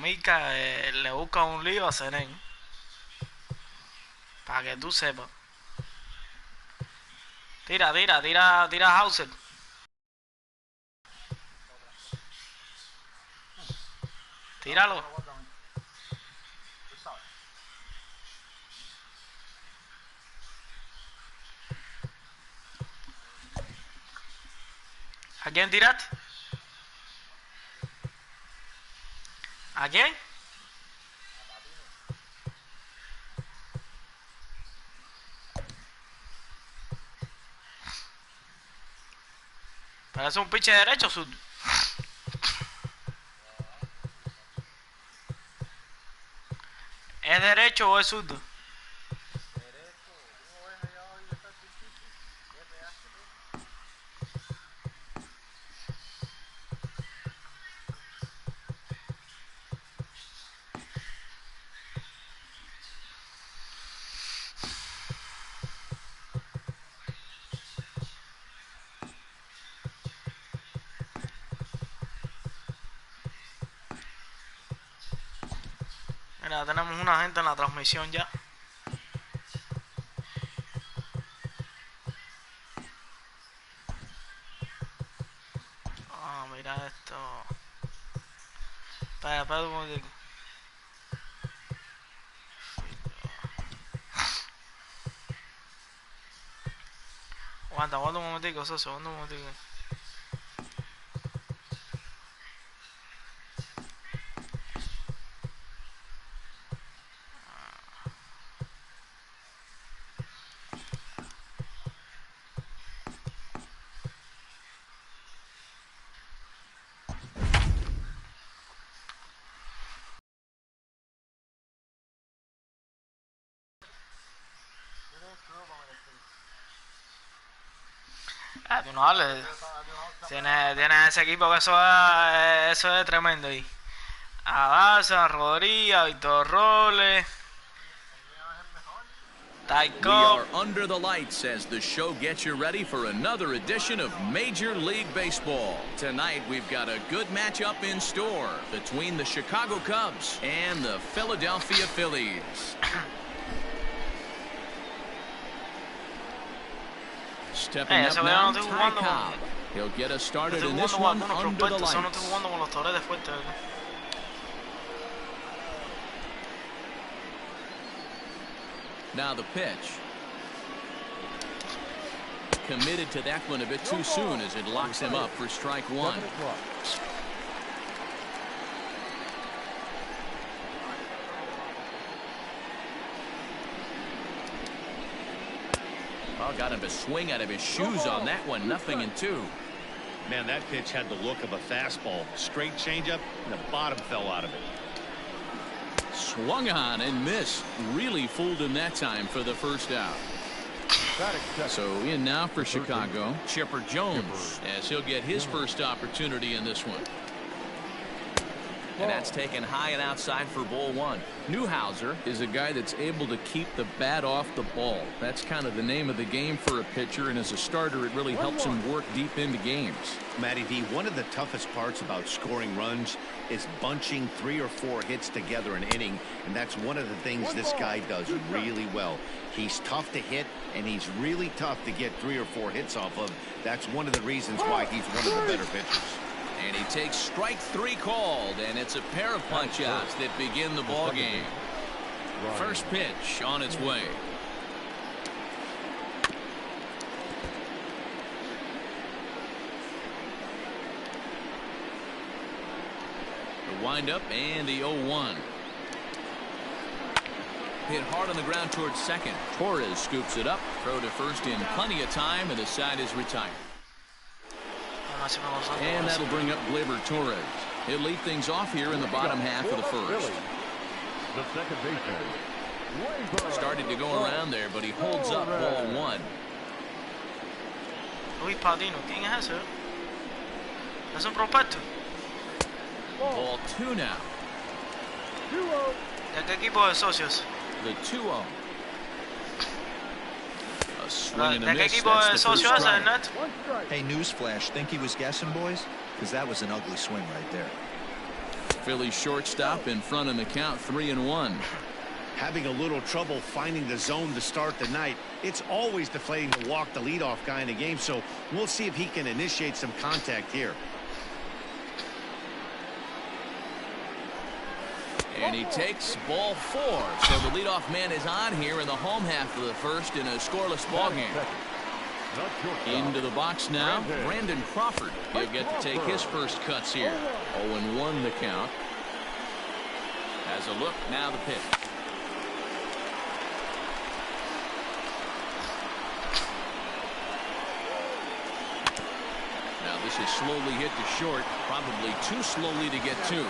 Mica le busca un lío a Seren. Para que tú sepas. Tira Hauser. Tíralo. ¿A quién tiraste? ¿A quién? Parece un piche derecho, zurdo. ¿Es derecho o es zurdo? Mira, tenemos una gente en la transmisión ya. Ah, mira esto. Espera un momentico. Aguanta un momentico, socio, aguanta un momentico. Ah, tú no hables. Tiene ese equipo que eso es tremendo ahí. Abaza, Rodríguez, Víctor Robles, We are under the lights as the show gets you ready for another edition of Major League Baseball. Tonight we've got a good matchup in store between the Chicago Cubs and the Philadelphia Phillies. Stepping up now, Ty Cobb. He'll get us started in this one under the lights. Now the pitch. Committed to that one a bit too soon as it locks him up for strike one. Oh, got him to swing out of his shoes on that one. 0-2. Man, that pitch had the look of a fastball. Straight changeup, and the bottom fell out of it. Swung on and missed. Really fooled him that time for the first out. So in now for Chicago, Chipper Jones, as he'll get his first opportunity in this one. And that's taken high and outside for ball one. Newhouser is a guy that's able to keep the bat off the ball. That's kind of the name of the game for a pitcher, and as a starter it really helps him work deep into games. Matty D, one of the toughest parts about scoring runs is bunching 3 or 4 hits together an inning, and that's one of the things this guy does really well. He's tough to hit, and he's really tough to get 3 or 4 hits off of. That's one of the reasons why he's one of the better pitchers. And he takes strike 3 called, and it's a pair of punch-outs that begin the ball game. First pitch on its way. The windup and the 0-1. Hit hard on the ground towards second. Torres scoops it up. Throw to first in plenty of time, and the side is retired. And that'll bring up Gleyber Torres. He'll lead things off here in the bottom half of the first. The second baseman. Started to go around there, but he holds up ball one. Luis Padino, ¿quién es ese? ¿Es un prospecto? Ball 2 now. ¿De qué equipo de socios? The 2-0. ¿De qué equipo de socios es el net? Hey, newsflash, think he was guessing, boys? Because that was an ugly swing right there. Philly shortstop in front of the count, 3-1. Having a little trouble finding the zone to start the night. It's always deflating to walk the leadoff guy in the game, so we'll see if he can initiate some contact here. And he takes ball 4. So the leadoff man is on here in the home half of the first in a scoreless ball game. Into the box now, Brandon Crawford. He'll get to take his first cuts here. 0-1 the count. Has a look, now the pitch. Now this is slowly hit to short, probably too slowly to get to.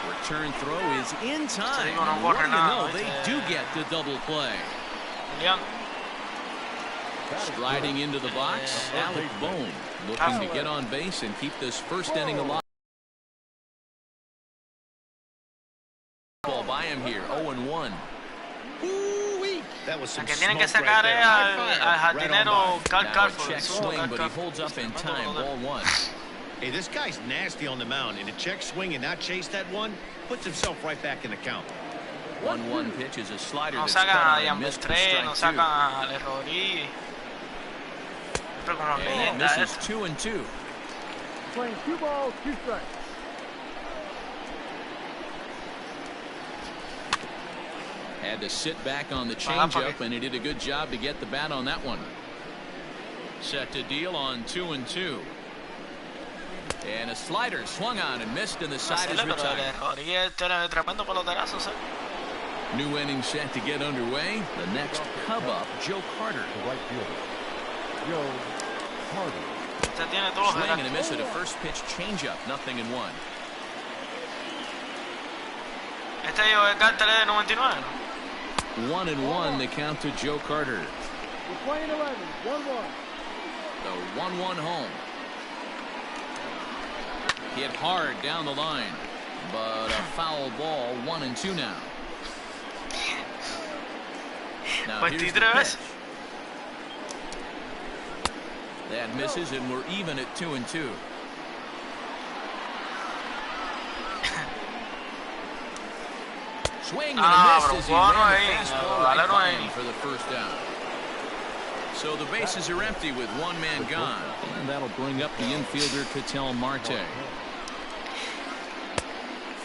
Return throw is in time. What do you know, they do get the double play. Striding into the box, Alec Bohm looking to get on base and keep this first inning alive. Ball by him here, 0-1. That was some que tienen que smoke sacar right al jardinero Carl Now a Carford. check swing, but he holds up in time, ball 1. Hey, this guy's nasty on the mound, and a check swing and not chase that one puts himself right back in the count. 1-1 pitch is a slider No that's sacan cut a on and missed for Diambetré, no strike 2. sacan a Ale Rodríguez. Esto es como And leyenda. this is 2-2. Playing 2 balls, 2 strikes. Had to sit back on the changeup, and he did a good job to get the bat on that one. Set to deal on 2-2. And a slider swung on and missed, and the side is retired. Rodríguez tiene tremendo peloterazo, ¿sí? New inning set to get underway. The next Cub up, Joe Carter. The right fielder, Joe Carter. Este tiene todos los Swing and a miss at a first pitch changeup, 0-1. Este lleva el cártel de 99, ¿no? 1-1 the count to Joe Carter. We're playing 11, 1-1. The 1-1 home. Hit hard down the line, but a foul ball, 1-2 now. Now here's the pitch. That misses, and we're even at 2-2. Swing and a miss as he ran the fastball right by him for the first down. So the bases are empty with one man gone, and that'll bring up the infielder Ketel Marte.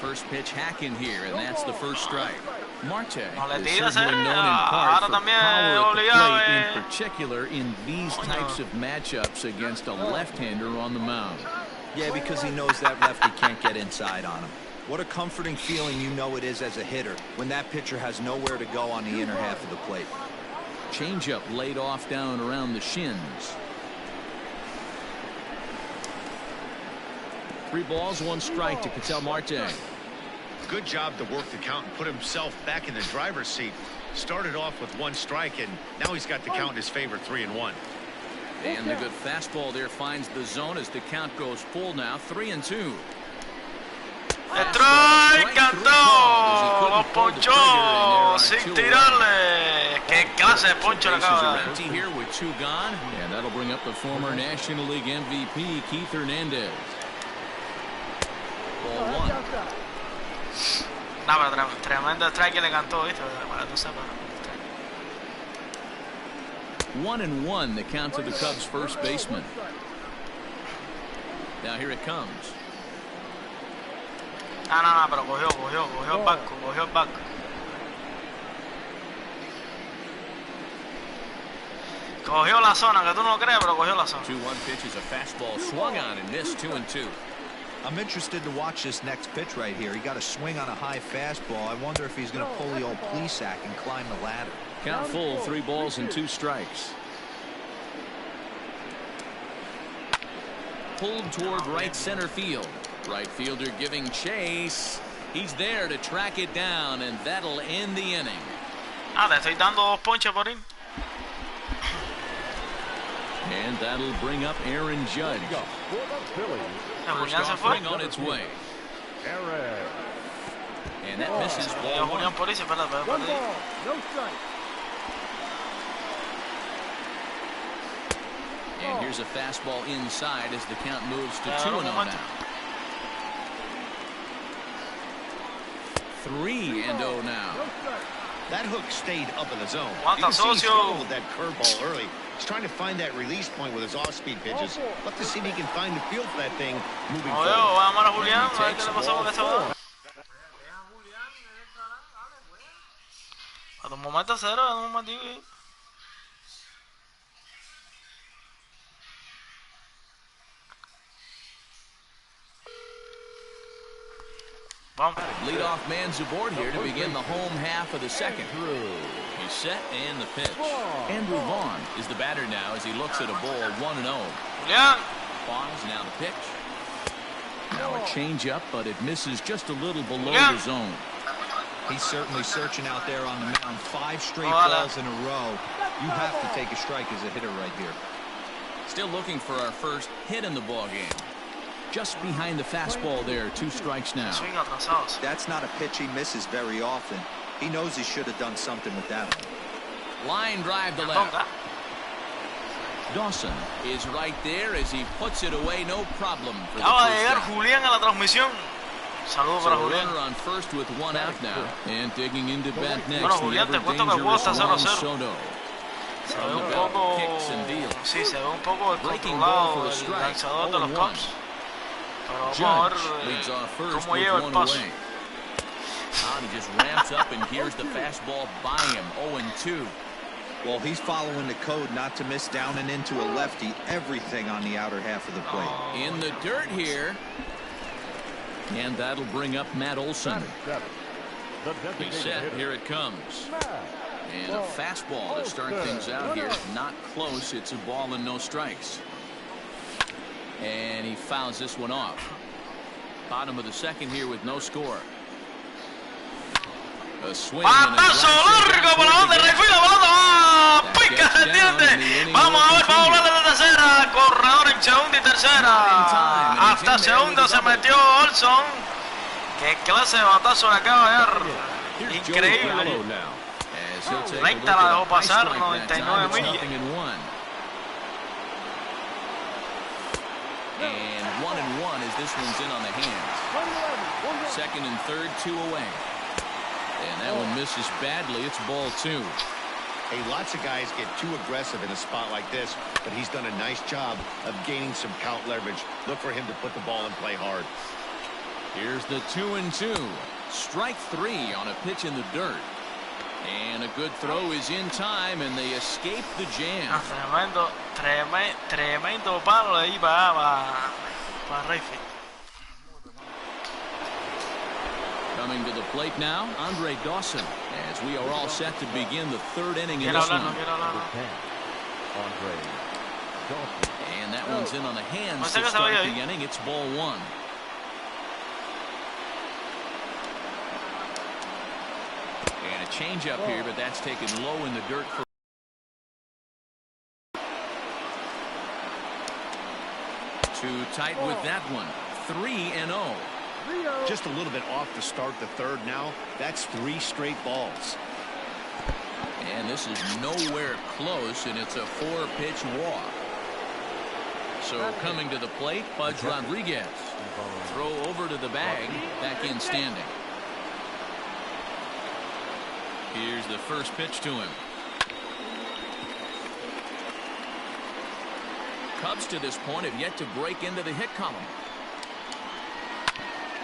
First pitch hack in here, and that's the first strike. Marte is certainly known in part for power at the plate, in particular in these types of matchups against a left-hander on the mound. Yeah, because he knows that lefty can't get inside on him. What a comforting feeling you know it is as a hitter when that pitcher has nowhere to go on the inner half of the plate. Changeup laid off down around the shins. 3 balls, 1 strike to Ketel Marte. Good job to work the count and put himself back in the driver's seat. Started off with 1 strike, and now he's got the count in his favor, 3-1. And the good fastball there finds the zone as the count goes full now, 3-2. ¡Strike! ¡Cantó! ¡Lo ponchó! ¡Sin tirarle! ¡Qué clase de poncho le acaba de dar! Empty here with 2 gone, and that'll bring up the former National League MVP Keith Hernandez. Ball 1. No, pero tremendo strike que le cantó, ¿viste? Para que tú sepas. 1-1 the count to the Cubs first baseman. Now here it comes. No, pero cogió el banco, Cogió la zona, que tú no lo crees, pero cogió la zona. 2-1 pitch is a fastball swung on and missed, 2-2. I'm interested to watch this next pitch right here. He got a swing on a high fastball. I wonder if he's going to pull the old Plesac and climb the ladder. Count full, 3 balls and 2 strikes. Pulled toward right center field. Right fielder giving chase. He's there to track it down, and that'll end the inning. Le estoy dando 2 ponches por ahí. And that'll bring up Aaron Judge. First offering on its way. And that misses ball 1. No strike. And here's a fastball inside as the count moves to 2-0 now. 3-0 now. That hook stayed up in the zone. Aguanta, You can see he socio. struggled with that curveball early. He's trying to find that release point with his off-speed pitches. Love to see if he can find the feel for that thing moving Oye, forward. voy a llamar a Julián, And he a ver qué takes le the pasó ball con ese balón. forward. A tu momento cero, a un momento. Vamos. Leadoff man's aboard here to begin the home half of the second. He's set and the pitch. Andrew Vaughn is the batter now as he looks at a ball 1-0. Julián. Pause, now the pitch. Now a changeup, but it misses just a little below Yeah. the zone. He's certainly searching out there on the mound. 5 straight Hola. balls in a row. You have to take a strike as a hitter right here. Still looking for our first hit in the ball game. Just behind the fastball there, 2 strikes now. Swing atrasados. That's not a pitch he misses very often. He knows he should have done something with that one. Line drive to left. Tonga. Dawson is right there as he puts it away, no problem for the Acaba de first llegar out. Julián a la transmisión. Saludos para So a Julián. runner on first with 1 out now. And digging into bat next, Bueno, the Julián, te ever cuento que el juego dangerous está 0-0. Juan Soto. Se ve un poco. Kicks and deals. Sí, se ve un poco Breaking ball for descontrolado a el strike. lanzador de los 0-1. Cubs. Pero vamos a Judge ver leads off first cómo with lleva el 1 paso. away. And he just ramps up, and here's the fastball by him, 0-2. Well, he's following the code not to miss down and into a lefty. Everything on the outer half of the plate. In the dirt here. And that'll bring up Matt Olson. He's set. Here it comes. And a fastball to start things out here. Not close. It's a ball and no strikes. And he fouls this one off. Bottom of the second here with no score. A swing and a Patazo drive largo por la banda, Rayfield, la pelota va, pica, se entiende. Vamos a ver, vamos a hablar de la tercera. Corredor en segunda y tercera. Hasta segunda se metió Olson. Qué clase de batazo le acaba de dar. Increíble. Recta la dejó pasar, 99 millas. And 1-1 as this one's in on the hands. Second and third, 2 away. And that one misses badly. It's ball 2. Hey, lots of guys get too aggressive in a spot like this, but he's done a nice job of gaining some count leverage. Look for him to put the ball and play hard. Here's the 2-2. Strike 3 on a pitch in the dirt. And a good throw is in time, and they escape the jam. Tremendo palo de ahí para Rayfield. Coming to the plate now, Andre Dawson, as we are all set to begin the 3rd inning in Quiero this hablar, one. no quiero hablar. And that one's in on the hands No sé to qué start sabía the ahí. inning. It's ball 1. And a changeup here, but that's taken low in the dirt for. Too tight with that one. 3-0. Just a little bit off to start the 3rd now. That's 3 straight balls. And this is nowhere close, and it's a 4-pitch walk. So coming to the plate, Pudge Rodriguez. Throw over to the bag, back in standing. Here's the first pitch to him. Cubs to this point have yet to break into the hit column.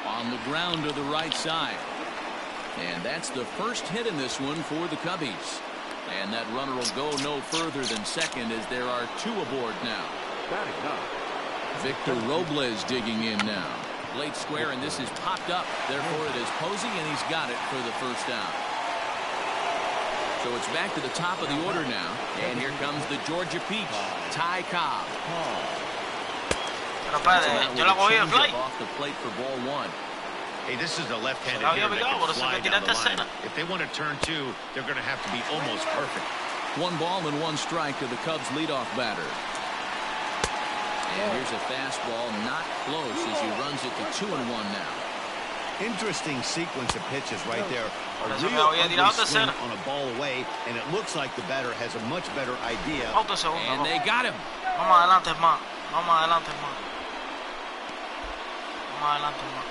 On the ground to the right side. And that's the first hit in this one for the Cubbies. And that runner will go no further than second as there are 2 aboard now. Victor Robles digging in now. Late square, and this is popped up. Therefore it is Posey, and he's got it for the first down. So it's back to the top of the order now. And here comes the Georgia Peach, Ty Cobb. Pero espérate, yo la cogí de fly. Off the plate for ball 1. Hey, this is a left-handed Se la había hitter that pegado, por can eso fly que down the tiraste line. escena. If they want to turn 2, they're going to have to be almost perfect. 1 ball and 1 strike to the Cubs leadoff batter. And here's a fastball not close as he runs it to 2-1 now. Interesting sequence of pitches right there. Por A eso me real había ugly tirado swing tercera. on a ball away, and it looks like the batter has a much better idea. Auto segundo. And they got him. Vamos adelante, más. Vamos adelante, más. Vamos adelante, más.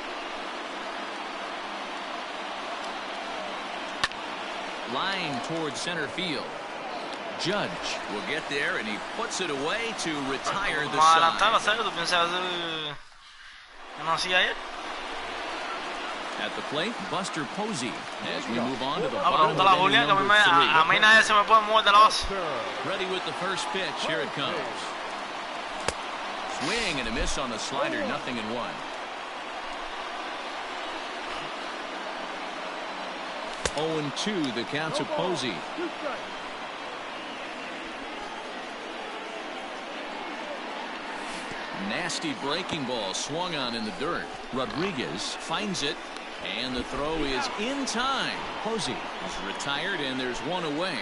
Line towards center field. Judge will get there, and he puts it away to retire the side. At the plate, Buster Posey as we move on to the bottom of inning number 3. Ready with the first pitch. Here it comes. Swing and a miss on the slider. 0-1. 0-2 the count to Posey. Nasty breaking ball swung on in the dirt. Rodriguez finds it, and the throw is in time. Posey is retired, and there's one away.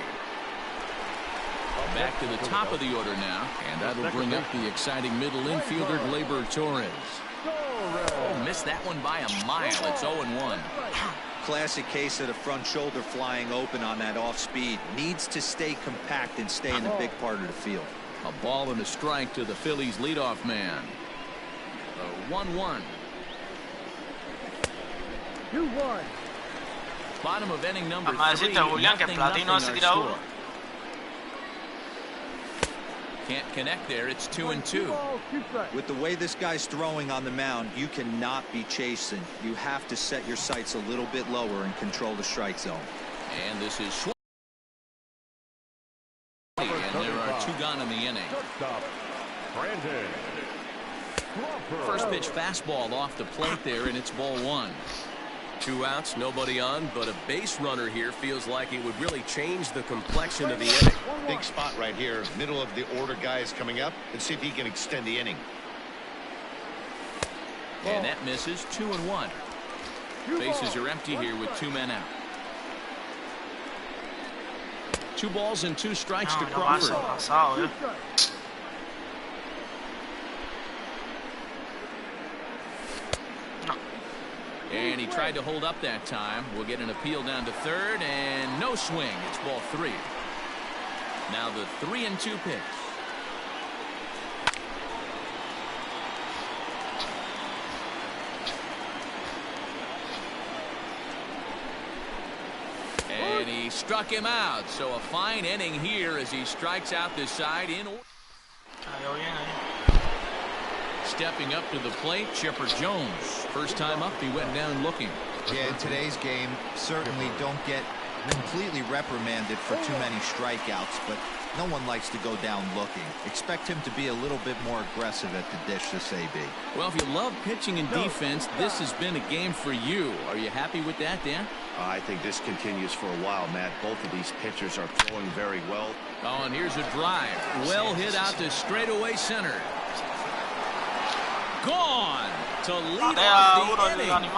Back to the top of the order now, and that'll bring up the exciting middle infielder Gleyber Torres. Oh, missed that one by a mile. It's 0-1. Classic case of the front shoulder flying open on that off speed. Needs to stay compact and stay in the big part of the field. A ball and a strike to the Phillies leadoff man. 1-1. 2-1. Bottom of inning number 3. Nothing our score. Can't connect there. It's 2-2. With the way this guy's throwing on the mound, you cannot be chasing. You have to set your sights a little bit lower and control the strike zone. And this is Schwartz. And there are 2 gone in the inning. First pitch fastball off the plate there, and it's ball 1. 2 outs, nobody on, but a base runner here feels like it would really change the complexion of the inning. Big spot right here. Middle of the order guy is coming up. Let's see if he can extend the inning. And that misses. 2-1. Bases are empty here with 2 men out. 2 balls and 2 strikes to Crawford. And he tried to hold up that time. We'll get an appeal down to third, and no swing. It's ball 3. Now the 3-2 pitch. And he struck him out. So a fine inning here as he strikes out this side in order. Stepping up to the plate, Chipper Jones. First time up, he went down looking. Yeah, in today's game, certainly don't get completely reprimanded for too many strikeouts, but no one likes to go down looking. Expect him to be a little bit more aggressive at the dish this AB. Well, if you love pitching and defense, this has been a game for you. Are you happy with that, Dan? I think this continues for a while, Matt. Both of these pitchers are throwing very well. Oh, and here's a drive. Well hit out to straightaway center. Gone to lead off the inning.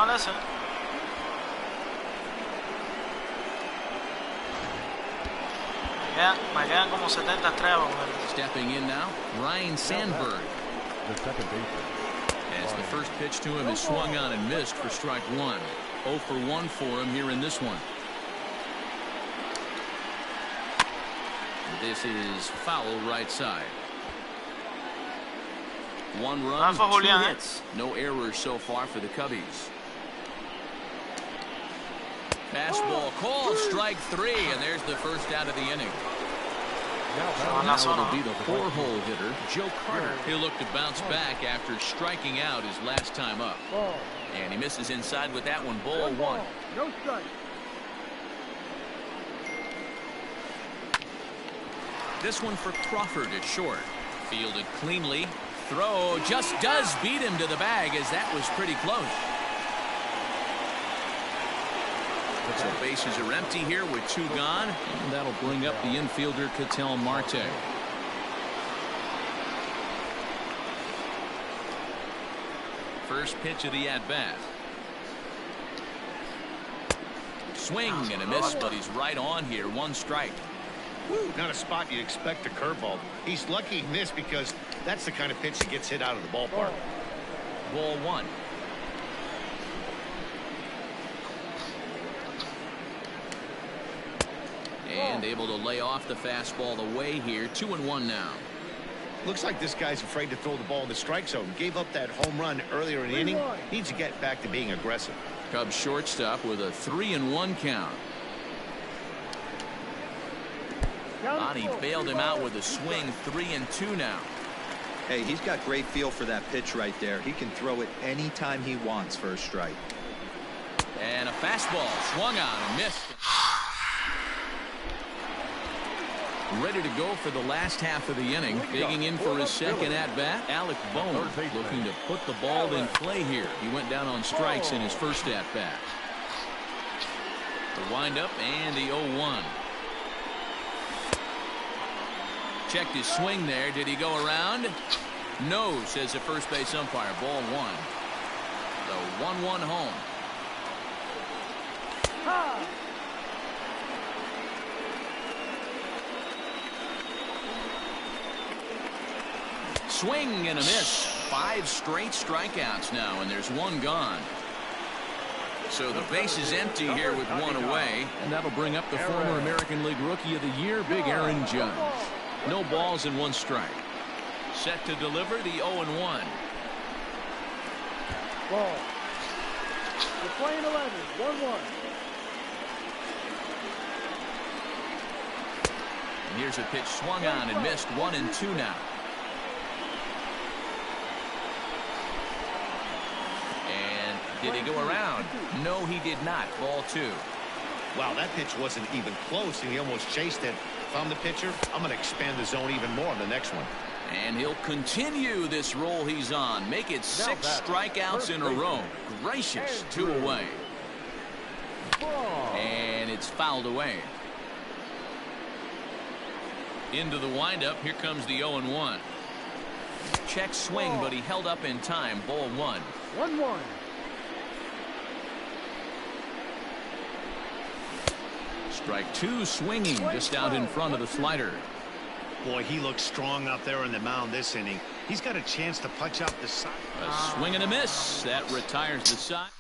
Stepping in now, Ryan Sandberg. As the first pitch to him is swung on and missed for strike 1. 0 for 1 for him here in this one. This is foul right side. 1 run, 2 hits. No errors so far for the Cubbies. Fastball called, strike 3, and there's the first out of the inning. Now it'll be the 4-hole hitter, Joe Carter. He'll look to bounce back after striking out his last time up. And he misses inside with that one, ball 1. No strike. This one for Crawford at short. Fielded cleanly. Throw just does beat him to the bag, as that was pretty close. So bases are empty here with 2 gone, and that'll bring up the infielder Ketel Marte. First pitch of the at-bat. Swing and a miss, but he's right on here. 1 strike. Not a spot you'd expect a curveball. He's lucky he missed because that's the kind of pitch that gets hit out of the ballpark. Ball 1. And able to lay off the fastball away here. 2-1 now. Looks like this guy's afraid to throw the ball in the strike zone. Gave up that home run earlier in the inning. Needs to get back to being aggressive. Cubs shortstop with a 3-1 count. Lonnie bailed him out with a swing. 3-2 now. Hey, he's got great feel for that pitch right there. He can throw it anytime he wants for a strike. And a fastball swung on and missed. Ready to go for the last half of the inning. Digging in for his second at-bat, Alec Bohm, looking to put the ball in play here. He went down on strikes in his first at-bat. The windup and the 0-1. Checked his swing there. Did he go around? No, says the first base umpire. Ball 1. The 1-1 home. Swing and a miss. 5 straight strikeouts now, and there's 1 gone. So the base is empty here with 1 away, and that'll bring up the former American League Rookie of the Year, Big Aaron Judge. No balls and 1 strike. Set to deliver the 0-1. Ball. You're playing 11. 1-1. And here's a pitch swung on and missed. 1-2 now. And did he go around? No, he did not. Ball 2. Wow, that pitch wasn't even close, and he almost chased it. If I'm the pitcher, I'm going to expand the zone even more in the next one. And he'll continue this roll he's on. Make it 6 strikeouts in a row. Gracious. 2 away. And it's fouled away. Into the windup. Here comes the 0-1. Check swing, but he held up in time. Ball 1. 1-1. Strike 2 swinging just out in front of the slider. Boy, he looks strong out there on the mound this inning. He's got a chance to punch out the side. A swing and a miss. That retires the side.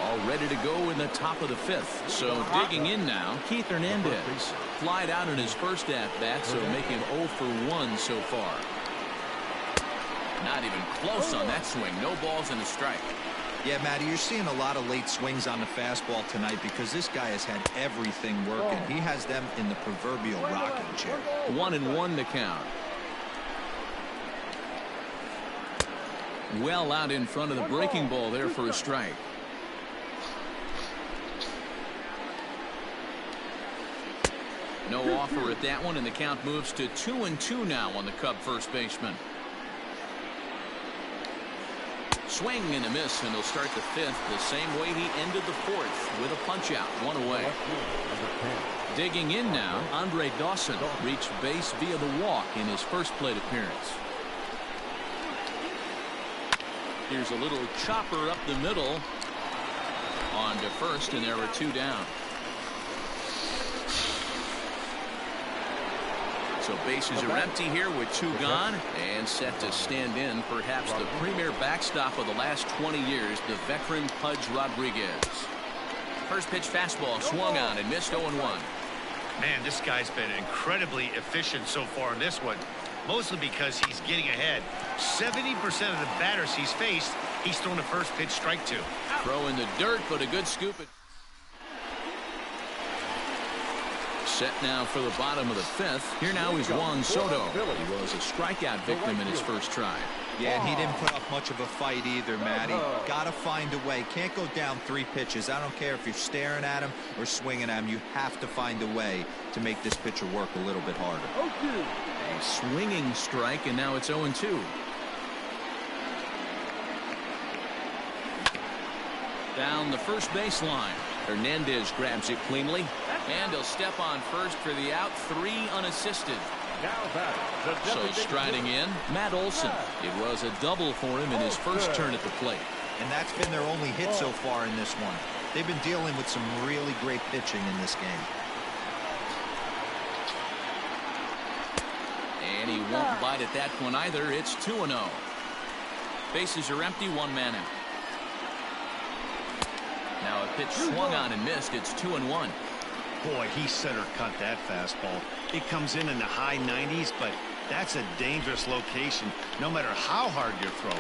All ready to go in the top of the 5th. So digging in now, Keith Hernandez. Flied out in his first at-bat, so making 0 for 1 so far. Not even close on that swing. No balls and a strike. Yeah, Matty, you're seeing a lot of late swings on the fastball tonight because this guy has had everything working. He has them in the proverbial rocking chair. 1-1 to count. Well out in front of the breaking ball there for a strike. No offer at that one, and the count moves to 2-2 now on the Cub first baseman. Swing and a miss, and he'll start the 5th the same way he ended the 4th with a punch out. 1 away. Digging in now, Andre Dawson reached base via the walk in his first plate appearance. Here's a little chopper up the middle on to first, and there are 2 down. So bases are empty here with 2 gone, and set to stand in perhaps the premier backstop of the last 20 years, the veteran Pudge Rodriguez. First pitch fastball swung on and missed. 0-1. Man, this guy's been incredibly efficient so far in this one, mostly because he's getting ahead. 70% of the batters he's faced, he's thrown a first pitch strike to. Throw in the dirt, but a good scoop. Set now for the bottom of the 5th. Here now is Juan Soto. He was a strikeout victim in his first try. Yeah, and he didn't put up much of a fight either, Matty. Got to find a way. Can't go down 3 pitches. I don't care if you're staring at him or swinging at him. You have to find a way to make this pitcher work a little bit harder. A swinging strike, and now it's 0-2. Down the first baseline. Hernandez grabs it cleanly, and he'll step on first for the out. 3 unassisted. So striding in, Matt Olson. It was a double for him in his first turn at the plate. And that's been their only hit so far in this one. They've been dealing with some really great pitching in this game. And he won't bite at that one either. It's 2-0. Bases are empty, 1 man out. Now a pitch swung on and missed. It's 2-1. Boy, he center cut that fastball. It comes in the high 90s, but that's a dangerous location no matter how hard you're throwing.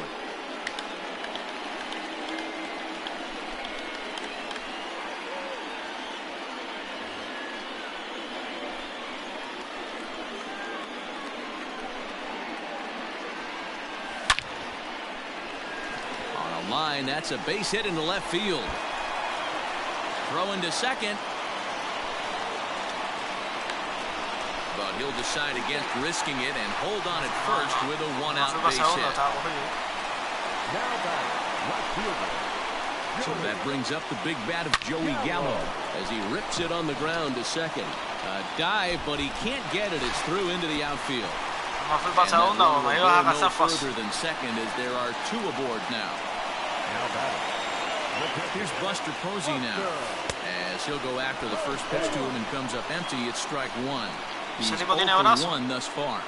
line. That's a base hit into left field. Throw into second. But he'll decide against risking it and hold on at first with a one-out base hit. So that brings up the big bat of Joey Gallo as he rips it on the ground to second. A dive, but he can't get it. It's through into the outfield. And that runner will go no further than second as there are two aboard now. Here's Buster Posey now as he'll go after the first pitch to him and comes up empty. It's strike one. He's 0 for 1 thus far.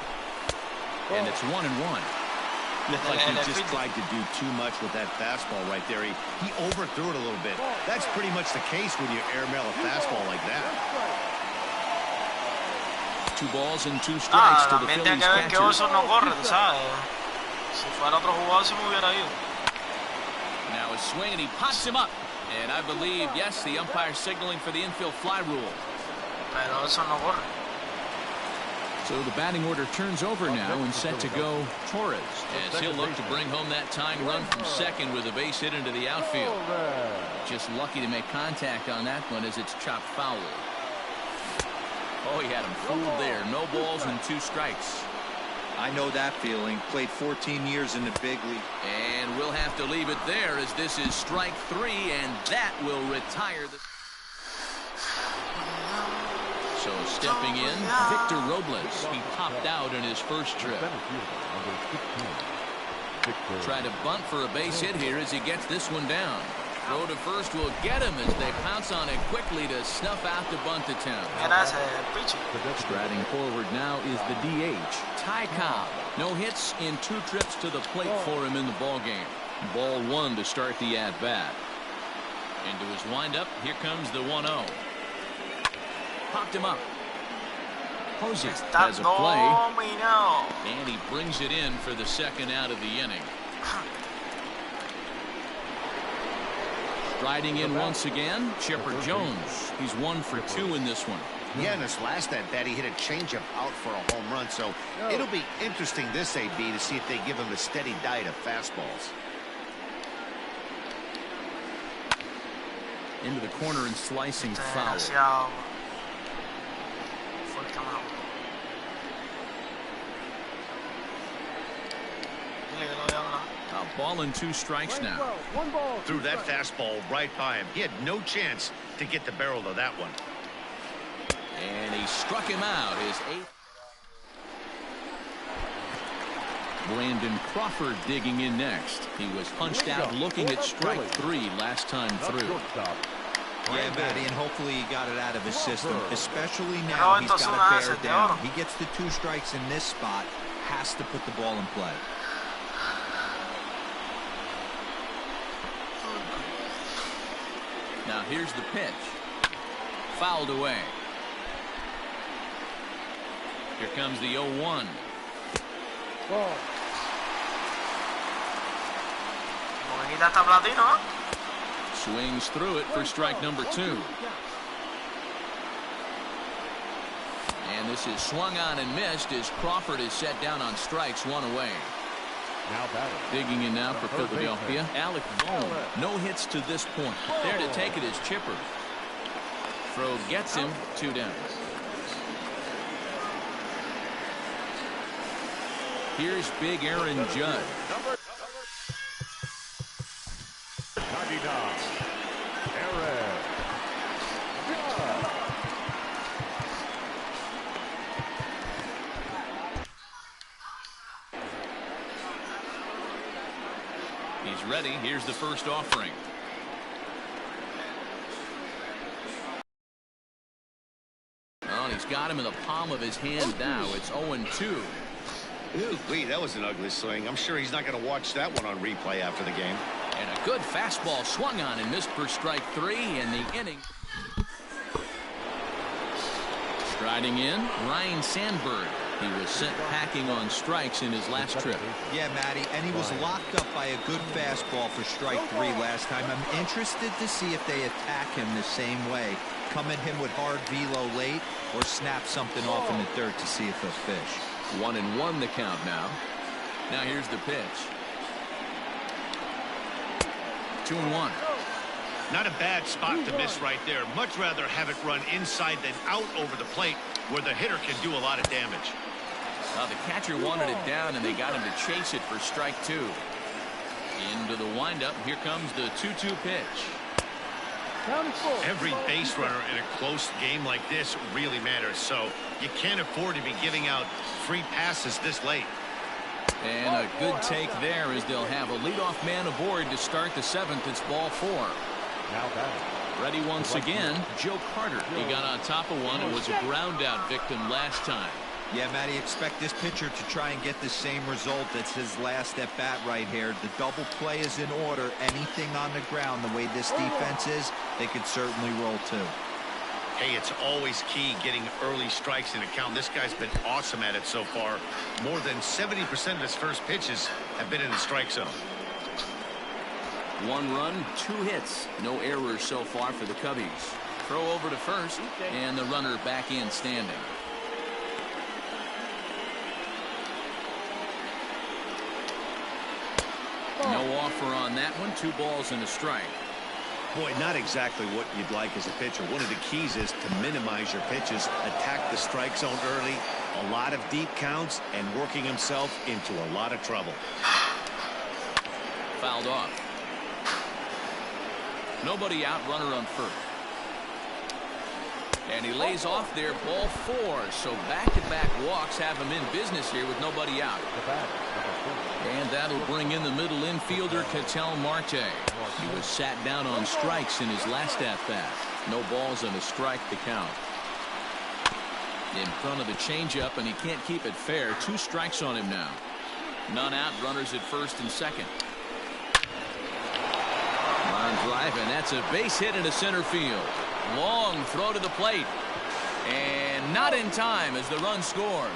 And it's 1-1. Looked like he just tried to do too much with that fastball right there. He overthrew it a little bit. That's pretty much the case when you airmail a fastball like that. 2 balls and 2 strikes to the Phillies catcher. No corre, tú sabes. Si fuera otro jugador, se me hubiera ido. Now a swing and he pops him up. And I believe, yes, the umpire signaling for the infield fly rule. Pero eso no corre. So the batting order turns over now and set to go Torres as he'll look to bring home that tying run from second with a base hit into the outfield. Just lucky to make contact on that one as it's chopped foul. Oh, he had him fooled there. No balls and 2 strikes. I know that feeling. Played 14 years in the big league. And we'll have to leave it there as this is strike 3, and that will retire the... So stepping in, Victor Robles. He popped out in his first trip. Try to bunt for a base hit here as he gets this one down. Throw to first will get him as they pounce on it quickly to snuff out the bunt attempt. Striding forward now is the DH, Ty Cobb. No hits in 2 trips to the plate for him in the ballgame. Ball 1 to start the at-bat. Into his windup, here comes the 1-0. Popped him up. Posey has a play. And he brings it in for the second out of the inning. Striding in once again, Chipper Jones. He's 1 for 2 in this one. Yeah, in his last at-bat, he hit a changeup out for a home run. So it'll be interesting this AB to see if they give him a steady diet of fastballs. Into the corner and slicing foul. A ball and 2 strikes now. Threw that fastball right by him. He had no chance to get the barrel of that one. And he struck him out. His 8th. Brandon Crawford digging in next. He was punched out looking at strike 3 last time through. Yeah, Matty, and hopefully he got it out of his system, especially now he's got to bear down. He gets the 2 strikes in this spot, has to put the ball in play. Now here's the pitch. Fouled away. Here comes the 0-1. Swings through it for strike number 2. And this is swung on and missed as Crawford is set down on strikes, 1 away. Digging in now for Philadelphia, Alec Bohm. No hits to this point. There to take it is Chipper. Throw gets him, 2 down. Here's big Aaron Judd. He's ready. Here's the first offering. Well, he's got him in the palm of his hand now. It's 0-2. Ooh, that was an ugly swing. I'm sure he's not going to watch that one on replay after the game. And a good fastball swung on and missed for strike 3 in the inning. Striding in, Ryan Sandberg. He was sent packing on strikes in his last trip. Yeah, Matty, and he was locked up by a good fastball for strike 3 last time. I'm interested to see if they attack him the same way. Come at him with hard velo late or snap something off in the dirt to see if he'll fish. 1-1 the count now. Now here's the pitch. 2-1. Not a bad spot to miss right there. Much rather have it run inside than out over the plate where the hitter can do a lot of damage. The catcher wanted it down, and they got him to chase it for strike 2. Into the windup. Here comes the 2-2 pitch. Every base runner in a close game like this really matters, so you can't afford to be giving out free passes this late. And a good take there as they'll have a leadoff man aboard to start the 7th. It's ball 4. Ready once again, Joe Carter. He got on top of one and was a ground out victim last time. Yeah, Matty, expect this pitcher to try and get the same result. That's his last at bat right here. The double play is in order. Anything on the ground, the way this defense is, they could certainly roll too. Hey, it's always key getting early strikes in a count. This guy's been awesome at it so far. More than 70% of his first pitches have been in the strike zone. 1 run, 2 hits. No errors so far for the Cubbies. Throw over to first, and the runner back in standing. No offer on that one. 2 balls and a strike. Boy, not exactly what you'd like as a pitcher. One of the keys is to minimize your pitches, attack the strike zone early, a lot of deep counts, and working himself into a lot of trouble. Fouled off. Nobody out, runner on first. And he lays off there, ball 4. So back-to-back walks have him in business here with nobody out. And that'll bring in the middle infielder, Ketel Marte. He was sat down on strikes in his last at-bat. No balls and a strike to count. In front of the changeup, and he can't keep it fair. 2 strikes on him now. None out, runners at first and second. Line drive, and that's a base hit into center field. Long throw to the plate, and not in time as the run scores.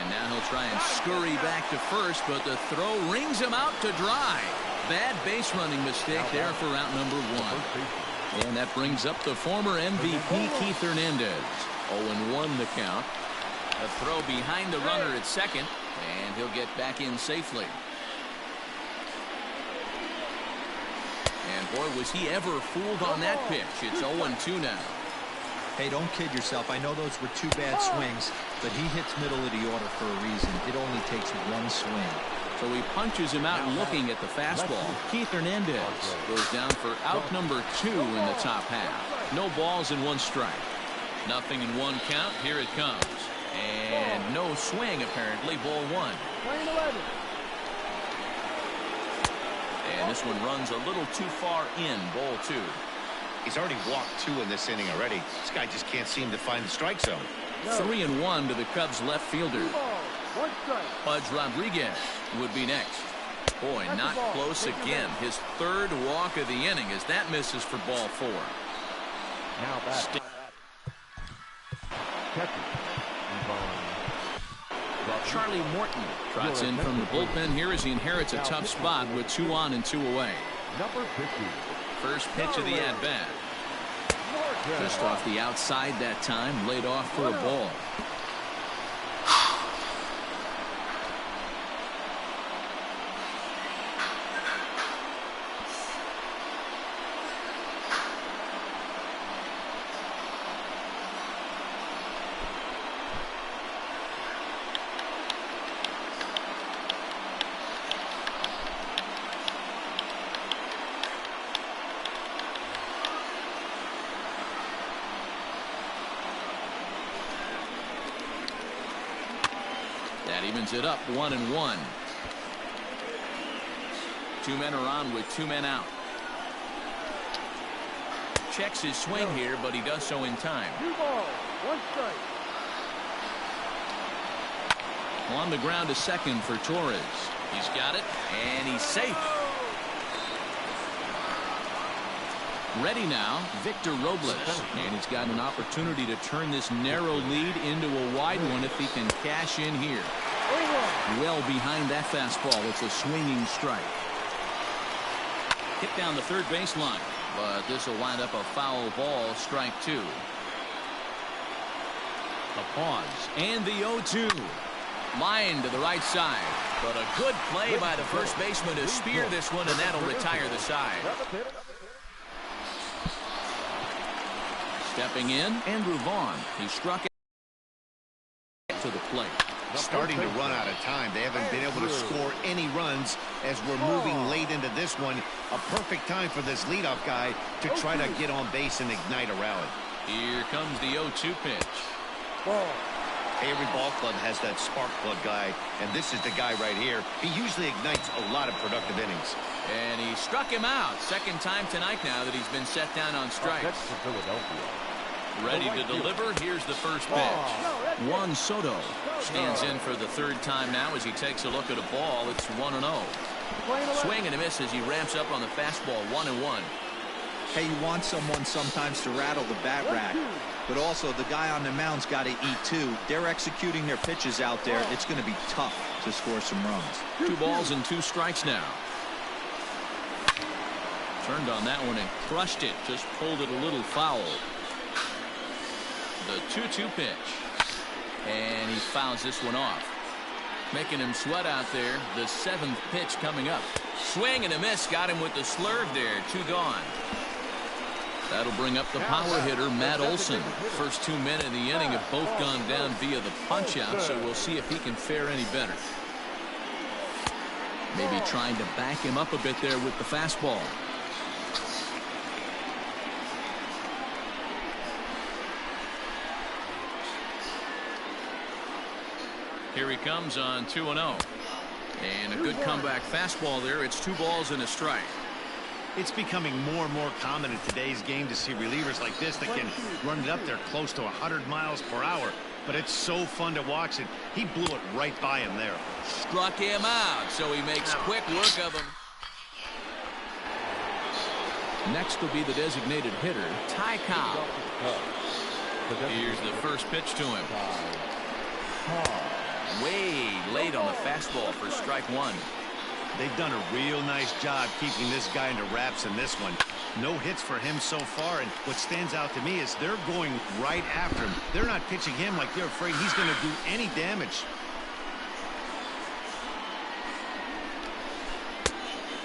And now he'll try and scurry back to first, but the throw rings him out to dry. Bad base running mistake there for out number 1. And that brings up the former MVP Keith Hernandez. 0-1 the count. A throw behind the runner at second, and he'll get back in safely. And boy, was he ever fooled on that pitch. It's 0-2 now. Hey, don't kid yourself. I know those were 2 bad swings, but he hits middle of the order for a reason. It only takes 1 swing. So he punches him out looking at the fastball. Keith Hernandez goes down for out number 2 in the top half. No balls and 1 strike. Nothing in 1 count. Here it comes. And no swing, apparently. Ball 1. And this one runs a little too far in. Ball 2. He's already walked 2 in this inning already. This guy just can't seem to find the strike zone. 3-1 to the Cubs left fielder. Pudge Rodriguez would be next. Boy, not close again. His 3rd walk of the inning as that misses for ball 4. Now back. Charlie Morton trots in from the bullpen here as he inherits a tough spot with 2 on and 2 away. Number 50. First pitch of the at-bat. Just off the outside that time, laid off for a ball. That evens it up 1-1. 2 men are on with 2 men out. Checks his swing here, but he does so in time. 2 balls, 1 strike. On the ground to second for Torres. He's got it, and he's safe. Ready now, Victor Robles, and he's got an opportunity to turn this narrow lead into a wide one if he can cash in here. Well behind that fastball. It's a swinging strike. Hit down the third baseline, but this will wind up a foul ball, strike 2. A pause, and the 0-2. Line to the right side. But a good play by the first baseman to spear this one, and that'll retire the side. Stepping in, Andrew Vaughn. He struck it to the plate. Starting to run out of time. They haven't been able to score any runs as we're moving late into this one. A perfect time for this leadoff guy to try to get on base and ignite a rally. Here comes the 0-2 pitch. Every ball club has that spark plug guy, and this is the guy right here. He usually ignites a lot of productive innings. And he struck him out. Second time tonight now that he's been set down on strikes. Ready to deliver. Here's the first pitch. Juan Soto stands in for the third time now as he takes a look at a ball. It's 1-0. Swing and a miss as he ramps up on the fastball. 1-1. Hey, you want someone sometimes to rattle the bat rack, but also the guy on the mound's got to eat too. They're executing their pitches out there. It's going to be tough to score some runs. 2 balls and 2 strikes now. Turned on that one and crushed it. Just pulled it a little foul. The 2-2 pitch. And he fouls this one off. Making him sweat out there. The 7th pitch coming up. Swing and a miss. Got him with the slurve there. 2 gone. That'll bring up the power hitter, Matt Olson. First 2 men in the inning have both gone down via the punch-out, so we'll see if he can fare any better. Maybe trying to back him up a bit there with the fastball. Here he comes on 2-0. And a good comeback fastball there. It's 2 balls and a strike. It's becoming more and more common in today's game to see relievers like this that can run it up there close to 100 miles per hour. But it's so fun to watch it. He blew it right by him there. Struck him out, so he makes quick work of him. Next will be the designated hitter, Ty Cobb. Here's the first pitch to him. Way late on the fastball for strike 1. They've done a real nice job keeping this guy into wraps in this one. No hits for him so far, and what stands out to me is they're going right after him. They're not pitching him like they're afraid he's going to do any damage.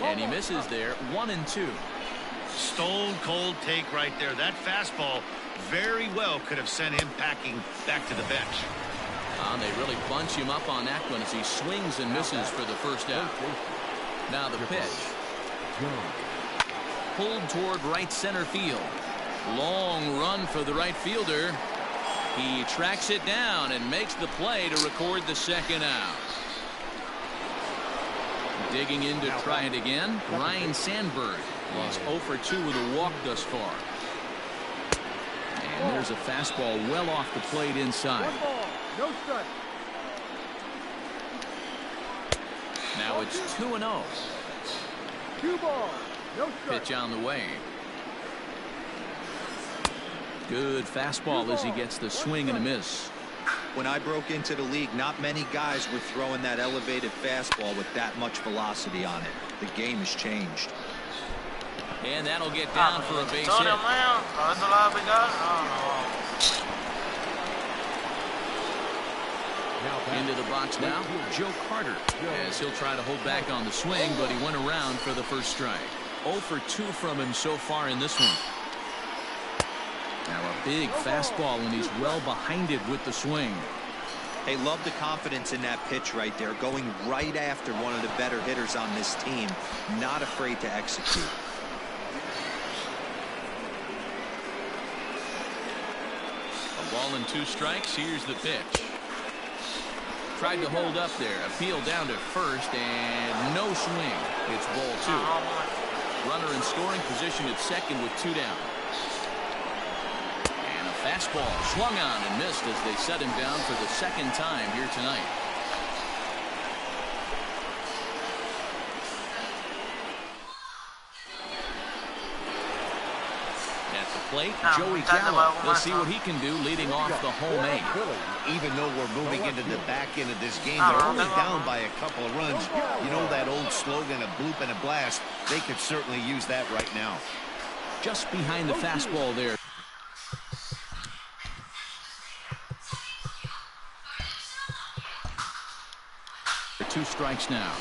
And he misses there. 1-2. Stone cold take right there. That fastball very well could have sent him packing back to the bench. They really bunch him up on that one as he swings and misses for the first out. Now the pitch. Pulled toward right center field. Long run for the right fielder. He tracks it down and makes the play to record the second out. Digging in to try it again, Ryan Sandberg. He's 0 for 2 with a walk thus far. And there's a fastball well off the plate inside. No strike. Now it's 2-0. 2 balls. No strike. Pitch on the way. Good fastball as he gets the swing and a miss. When I broke into the league, not many guys were throwing that elevated fastball with that much velocity on it. The game has changed. And that'll get down for a base hit. Into the box now, Joe Carter, as he'll try to hold back on the swing, but he went around for the first strike. 0 for 2 from him so far in this one. Now a big fastball, and he's well behind it with the swing. Hey, love the confidence in that pitch right there, going right after one of the better hitters on this team, not afraid to execute. A ball and 2 strikes. Here's the pitch. Tried to hold up there. Appeal down to first, and no swing. It's ball 2. Runner in scoring position at second with 2 down. And a fastball swung on and missed as they set him down for the second time here tonight. Plate, Joey Gallo. We'll see what he can do leading off the home 8. Even though we're moving into the back end of this game, they're only down by a couple of runs. You know that old slogan, a bloop and a blast. They could certainly use that right now. Just behind the fastball there. 2 strikes now.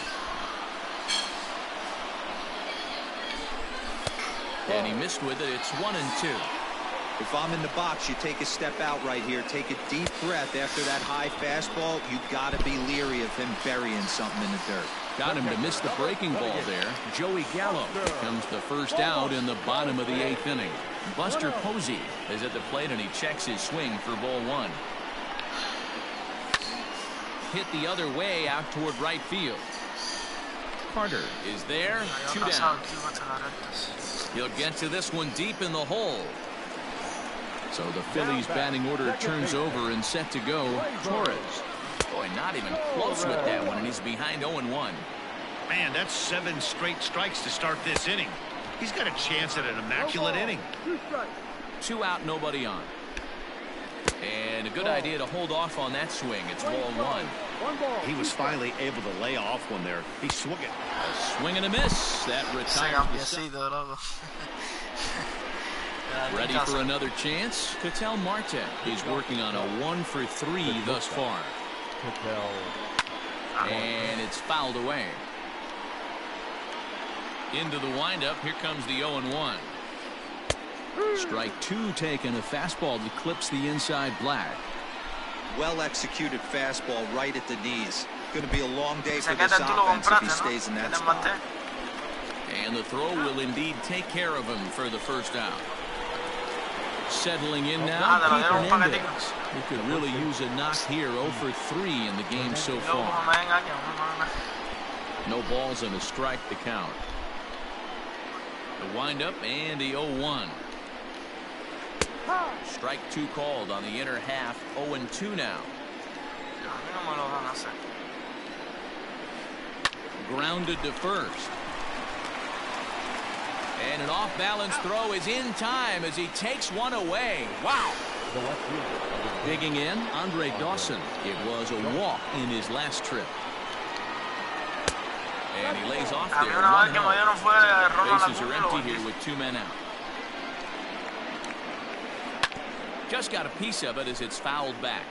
And he missed with it. It's 1-2. If I'm in the box, you take a step out right here. Take a deep breath after that high fastball. You got to be leery of him burying something in the dirt. Got him to miss the breaking ball there. Joey Gallo becomes the first out in the bottom of the 8th inning. Buster Posey is at the plate, and he checks his swing for ball 1. Hit the other way out toward right field. Carter is there. 2 down. He'll get to this one deep in the hole. So the Phillies batting order turns over and set to go. Torres. Boy, not even close with that one, and he's behind 0-1. Man, that's 7 straight strikes to start this inning. He's got a chance at an immaculate inning. 2 out, nobody on. And a good idea to hold off on that swing. It's ball 1. He was finally able to lay off one there. He swung it. A swing and a miss. That retires. Ready for another chance? Ketel Marte is working on a 1 for 3 thus far. And it's fouled away. Into the windup. Here comes the 0-1. Strike 2 taken. A fastball that clips the inside black. Well executed fastball right at the knees. Going to be a long day for this offense if he stays in that spot. And the throw will indeed take care of him for the first out. Settling in now, Pete Hernandez, who could really use a knock here. 0 for 3 in the game so far. No balls and a strike to count. The windup and the 0-1. Strike 2 called on the inner half. 0-2 now. Grounded to first. And an off-balance throw is in time as he takes one away. Wow. Digging in, Andre Dawson. It was a walk in his last trip. And he lays off there. Bases are empty here with 2 men out. Just got a piece of it as it's fouled back.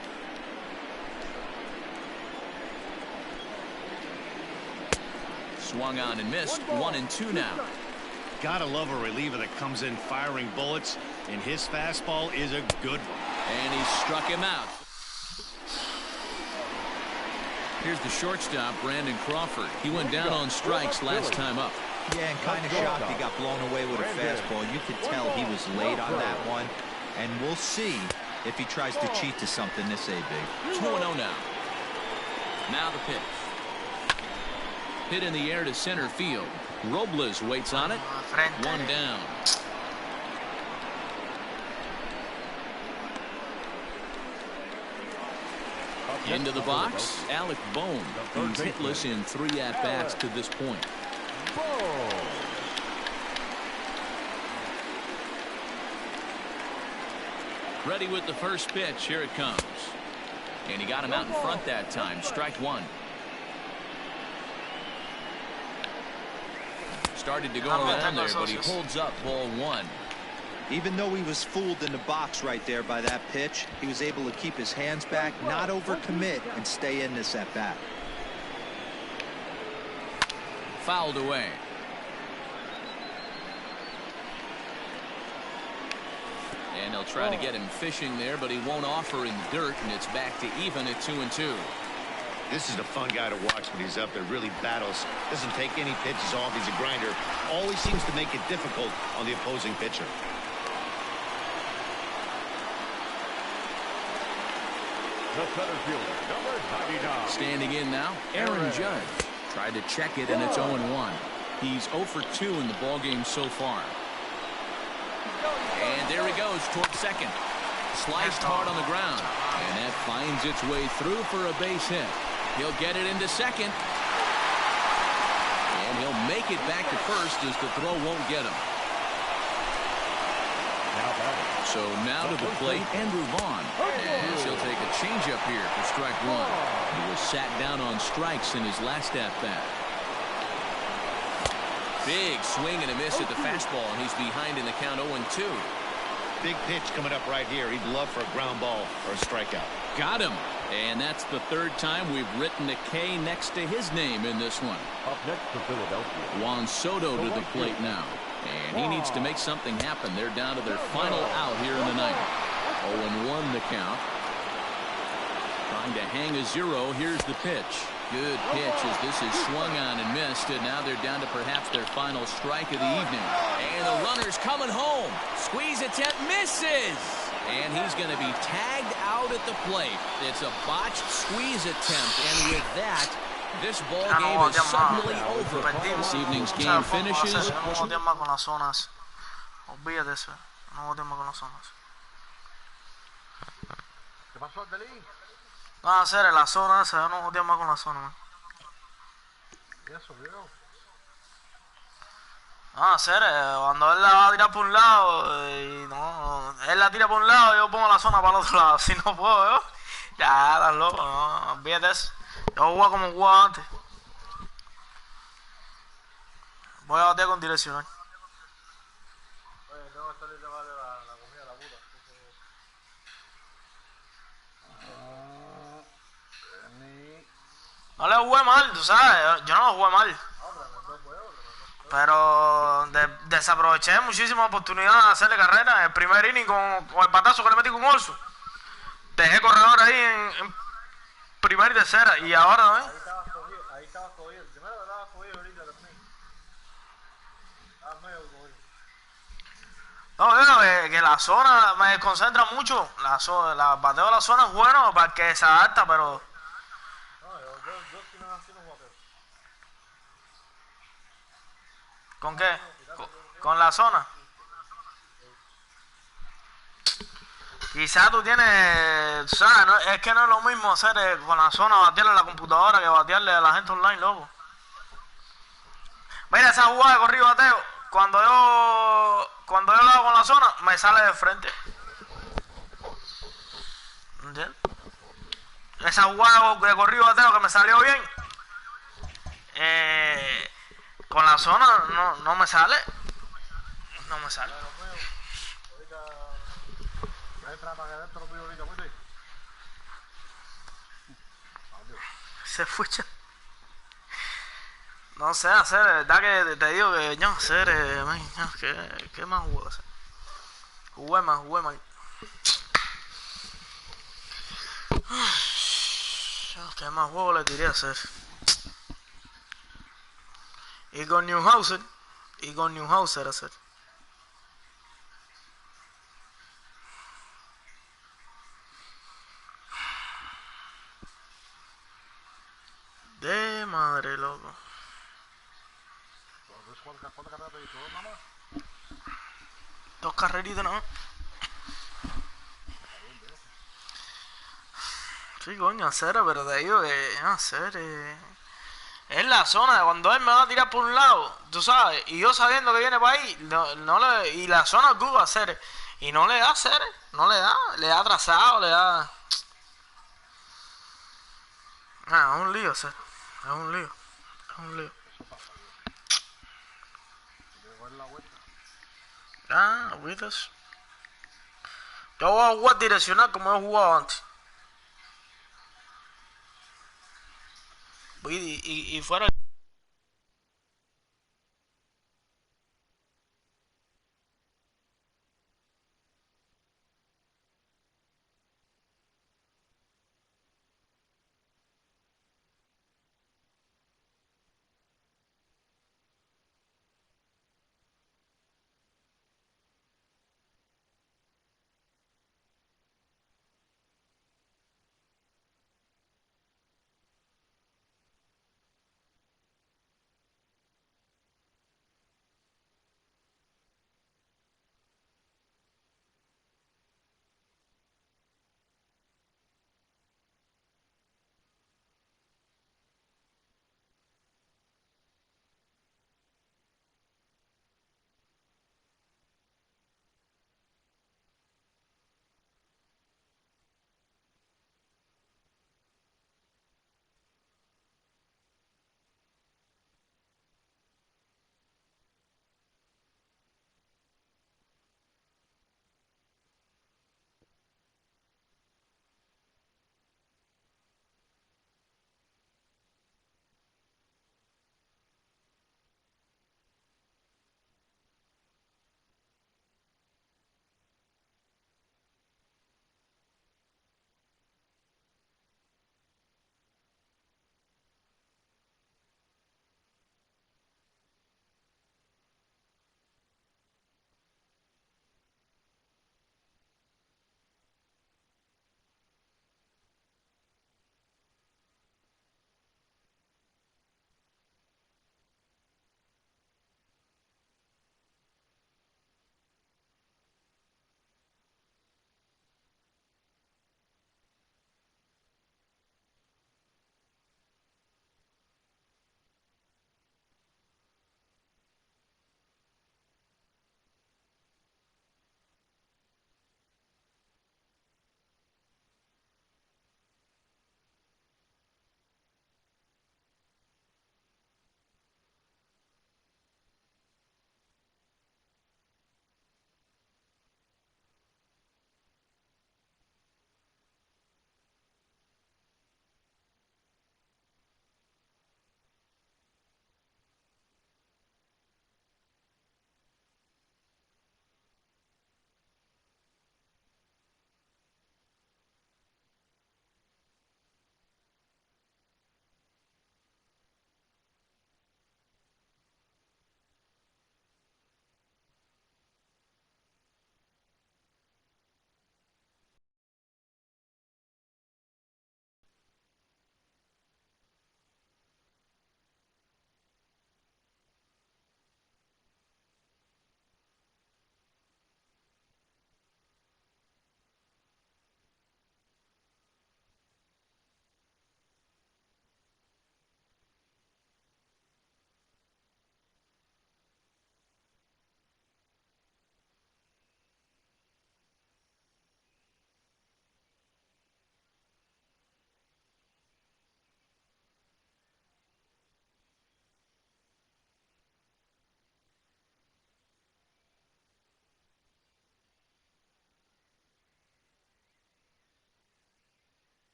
Swung on and missed. 1-2 now. Gotta love a reliever that comes in firing bullets, and his fastball is a good one. And he struck him out. Here's the shortstop, Brandon Crawford. He went down on strikes last time up. Yeah, and kind of shocked he got blown away with a fastball. You could tell he was late on that one, and we'll see if he tries to cheat to something this big. 2-0 now. Now the pitch. Hit in the air to center field. Robles waits on it. 1 down. Into the box, Alec Bohm, who's hitless in 3 at-bats to this point. Ready with the first pitch. Here it comes. And he got him out in front that time. Strike 1. Started to go around there, but he holds up ball 1. Even though he was fooled in the box right there by that pitch, he was able to keep his hands back, not overcommit, and stay in this at bat. Fouled away. And they'll try to get him fishing there, but he won't offer in the dirt, and it's back to even at 2-2. This is a fun guy to watch when he's up there. Really battles. Doesn't take any pitches off. He's a grinder. Always seems to make it difficult on the opposing pitcher. The center fielder, number 99. Standing in now, Aaron Judge. Tried to check it, and it's 0-1. He's 0 for 2 in the ballgame so far. And there he goes towards second. Sliced hard on the ground. And that finds its way through for a base hit. He'll get it into second. And he'll make it back to first as the throw won't get him. So now to the plate, Andrew Vaughn. As he'll take a changeup here for strike 1. He was sat down on strikes in his last at-bat. Big swing and a miss at the fastball, and he's behind in the count 0-2. Big pitch coming up right here. He'd love for a ground ball or a strikeout. Got him. And that's the third time we've written a K next to his name in this one. Up next to Philadelphia, Juan Soto to the plate now. And he needs to make something happen. They're down to their final out here in the ninth. 0-1 the count. Trying to hang a 0. Here's the pitch. Good pitch as this is swung on and missed. And now they're down to perhaps their final strike of the evening. And the runner's coming home. Squeeze attempt misses. And he's going to be tagged out at the plate. It's a botched squeeze attempt. And with that, this ball game is suddenly over. This evening's game finishes. Olvídate eso. No boteamos con las zonas. ¿qué pasó, Delín? No, hacer la zona esa, yo no jodía más con la zona, man. ¿Y eso, viejo? No, hacer, cuando él la va a tirar por un lado y no, él la tira por un lado, yo pongo la zona para el otro lado. Si no puedo, yo, ya, estás loco, no, olvídate eso. Yo jugaba como jugaba antes. Voy a batear con direccional. Oye, tengo que salir a llevarle la comida a la puta. No le jugué mal, tú sabes, yo no lo jugué mal. Pero desaproveché muchísimas oportunidades de hacerle carrera. El primer inning con el patazo que le metí con Olson. Dejé corredor ahí en primera y tercera. Y ahora no. Ahí estabas cogido. Primero estabas cogido ahorita también. Estabas medio cogido. No, veo que la zona me desconcentra mucho. La bateo de la zona es bueno para que se adapta, pero... No, yo sí me nací los guapeos. ¿Con qué? ¿Con la zona? Quizás tú tienes... ¿Sabes? No, es que no es lo mismo hacer con la zona, batearle a la computadora que batearle a la gente online, loco. Mira esa jugada de corrido bateo. Cuando yo lo hago con la zona, me sale de frente. ¿Entiendes? Esa jugada de corrido bateo que me salió bien. Con la zona no me sale. No me sale. Se fue ya. No sé hacer, de verdad que te digo que no hacer, ¿qué más jugué hacer? Jugué mal. ¿Qué más juego le tiré a hacer? Y con Newhauser hacer. De madre, loco. Dos carreritas nada más. Sí, coño, hacer, pero te digo que hacer es la zona de cuando él me va a tirar por un lado, tú sabes, y yo sabiendo que viene para ahí, y la zona que va a hacer, y no le da hacer, le da atrasado, le da... es un lío hacer, es un lío. Olvidas. Yo voy a jugar direccional como he jugado antes. Y fuera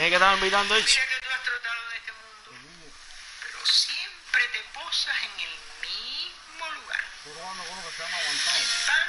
Es que estaba invitando Mira que tú has tratado de este mundo, pero siempre te posas en el mismo lugar. Estoy jugando con uno que se llama aguantado. Tan